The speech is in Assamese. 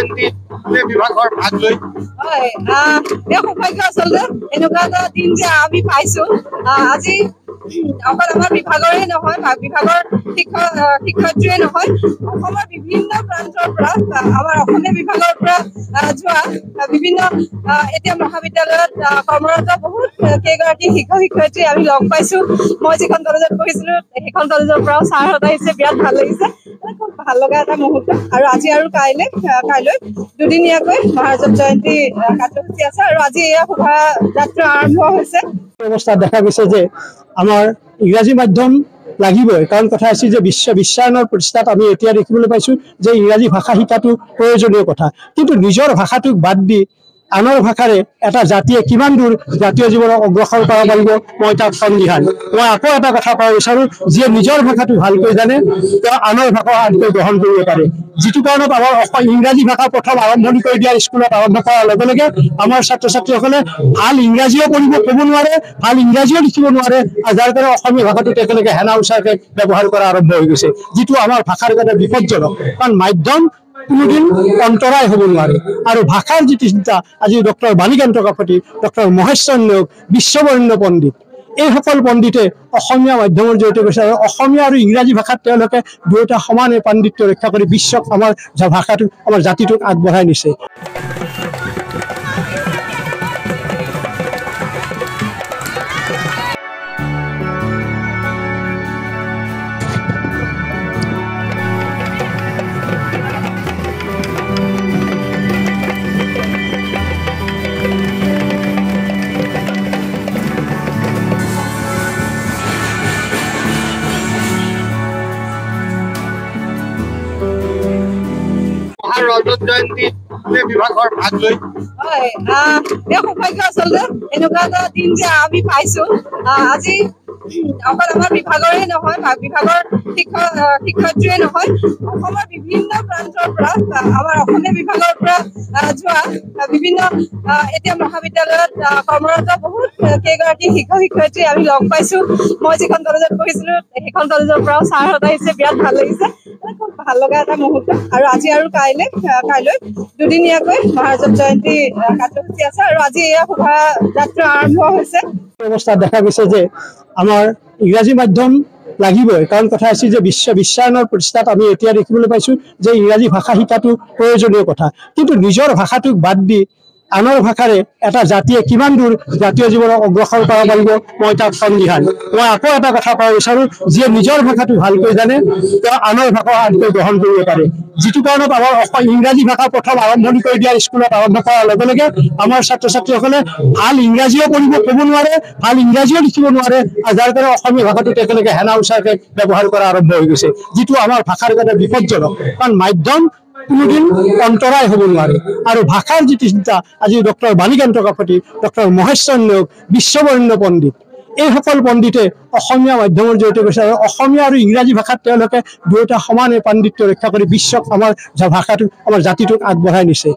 জয়ন্তী বিভাগৰ ভাগ লৈ হয় সৌভাগ্য আচলতে এনেকুৱা এটা দিন যে আমি পাইছো আজি অকল আমাৰ বিভাগৰে নহয় বিভাগৰ শিক্ষয়িত্ৰীয়ে নহয় অসমৰ বিভিন্ন প্ৰান্তৰ পৰা আমাৰ অসমীয়া বিভাগৰ পৰা যোৱা বিভিন্ন এতিয়া মহাবিদ্যালয়ত কৰ্মৰত বহুত কেইগৰাকী শিক্ষক শিক্ষয়িত্ৰী আমি লগ পাইছো। মই যিখন কলেজত পঢ়িছিলো সেইখন কলেজৰ পৰাও ছাৰহঁত আহিছে, বিৰাট ভাল লাগিছে। খুব ভাল লগা এটা মুহূৰ্ত। আৰু আজি আৰু কাইলৈ দুদিনীয়াকৈ মহাৰাজা জয়ন্তী কাৰ্যসূচী আছে আৰু আজি এয়া শোভাযাত্ৰা আৰম্ভ হৈছে। অৱস্থাত দেখা গৈছে যে আমাৰ ইংৰাজী মাধ্যম লাগিবই, কাৰণ কথা হৈছে যে বিশ্বায়নৰ প্ৰতিষ্ঠাত আমি এতিয়া দেখিবলৈ পাইছো যে ইংৰাজী ভাষা শিকাটো প্ৰয়োজনীয় কথা, কিন্তু নিজৰ ভাষাটোক বাদ দি আনৰ ভাষাৰে এটা জাতিয়ে কিমান দূৰ জাতীয় জীৱনক অগ্ৰসৰ কৰাব পাৰিব মই তাত সন্দিহান। মই আকৌ এটা কথা ক'ব বিচাৰো, যিয়ে নিজৰ ভাষাটো ভালকৈ জানে তেওঁ আনৰ ভাষা আনকৈ গ্ৰহণ কৰিব পাৰে। যিটো কাৰণত আমাৰ ইংৰাজী ভাষা প্ৰথম আৰম্ভণি কৰি দিয়া স্কুলত আৰম্ভ কৰাৰ লগে লগে আমাৰ ছাত্ৰ ছাত্ৰীসকলে ভাল ইংৰাজীও ক'ব নোৱাৰে, ভাল ইংৰাজীও লিখিব নোৱাৰে, আৰু যাৰ কাৰণে অসমীয়া ভাষাটোত একেলগে হেনা উচাৰকে ব্যৱহাৰ কৰা আৰম্ভ হৈ গৈছে, যিটো আমাৰ ভাষাৰ কাৰণে বিপদজনক। কাৰণ মাধ্যম কোনোদিন অন্তৰায় হ'ব নোৱাৰে। আৰু ভাষাৰ যিটো চিন্তা, আজি ডক্টৰ বাণীকান্ত কাকতি, ডক্টৰ মহেশ্বৰ নেওগ, বিশ্ববৰেণ্য পণ্ডিত, এইসকল পণ্ডিতে অসমীয়া মাধ্যমৰ জৰিয়তে কৈছে আৰু অসমীয়া আৰু ইংৰাজী ভাষাত তেওঁলোকে দুয়োটা সমানে পাণ্ডিত্য ৰক্ষা কৰি বিশ্বক আমাৰ ভাষাটোক আমাৰ জাতিটোক আগবঢ়াই নিছে। মহাৰাজা জয়ন্তী বিভাগৰ ভাগ লৈ হয় সৌভাগ্য আচলতে এনেকুৱা এটা দিন যে আমি পাইছো আজি অকল আমাৰ বিভাগৰে নহয় বিভাগৰ শিক্ষয়িত্ৰীয়ে নহয় অসমৰ বিভিন্ন প্ৰান্তৰ পৰা আমাৰ অসমীয়া বিভাগৰ পৰা যোৱা বিভিন্ন এতিয়া মহাবিদ্যালয়ত কৰ্মৰত বহুত কেইগৰাকী শিক্ষক শিক্ষয়িত্ৰী আমি লগ পাইছো। মই যিখন কলেজত পঢ়িছিলো সেইখন কলেজৰ পৰাও ছাৰহঁত আহিছে, বিৰাট ভাল লাগিছে। খুব ভাল লগা এটা মুহূৰ্ত। আৰু আজি আৰু কাইলৈ দুদিনীয়াকৈ মহাৰাজা জয়ন্তী কাৰ্যসূচী আছে আৰু আজি এয়া শোভাযাত্ৰা আৰম্ভ হৈছে। অৱস্থাত দেখা গৈছে যে আমাৰ ইংৰাজী মাধ্যম লাগিবই, কাৰণ কথা হৈছে যে বিশ্বায়নৰ প্ৰতিষ্ঠাত আমি এতিয়া দেখিবলৈ পাইছো যে ইংৰাজী ভাষা শিকাটো প্ৰয়োজনীয় কথা, কিন্তু নিজৰ ভাষাটোক বাদ দি আনৰ ভাষাৰে এটা জাতিয়ে কিমান দূৰ জাতীয় জীৱনক অগ্ৰসৰ কৰাব পাৰিব মই তাত সন্দিহান। মই আকৌ এটা কথা ক'ব বিচাৰো, যিয়ে নিজৰ ভাষাটো ভালকৈ জানে তেওঁ আনৰ ভাষা আনকৈ গ্ৰহণ কৰিব পাৰে। যিটো কাৰণত আমাৰ ইংৰাজী ভাষা প্ৰথম আৰম্ভণি কৰি দিয়া স্কুলত আৰম্ভ কৰাৰ লগে লগে আমাৰ ছাত্ৰ ছাত্ৰীসকলে ভাল ইংৰাজীও ক'ব নোৱাৰে, ভাল ইংৰাজীও লিখিব নোৱাৰে, আৰু যাৰ কাৰণে অসমীয়া ভাষাটোত একেলগে হেনা উচাৰকে ব্যৱহাৰ কৰা আৰম্ভ হৈ গৈছে, যিটো আমাৰ ভাষাৰ কাৰণে বিপদজনক। কাৰণ মাধ্যম কোনোদিন অন্তৰায় হ'ব নোৱাৰে। আৰু ভাষাৰ যিটো চিন্তা, আজি ডক্টৰ বাণীকান্ত কাকতি, ডক্টৰ মহেশ্বৰ নেওগ, বিশ্ববৰেণ্য পণ্ডিত, এইসকল পণ্ডিতে অসমীয়া মাধ্যমৰ জৰিয়তে কৈছে আৰু অসমীয়া আৰু ইংৰাজী ভাষাত তেওঁলোকে দুয়োটা সমানে পাণ্ডিত্য ৰক্ষা কৰি বিশ্বক আমাৰ ভাষাটোক আমাৰ জাতিটোক আগবঢ়াই নিছে।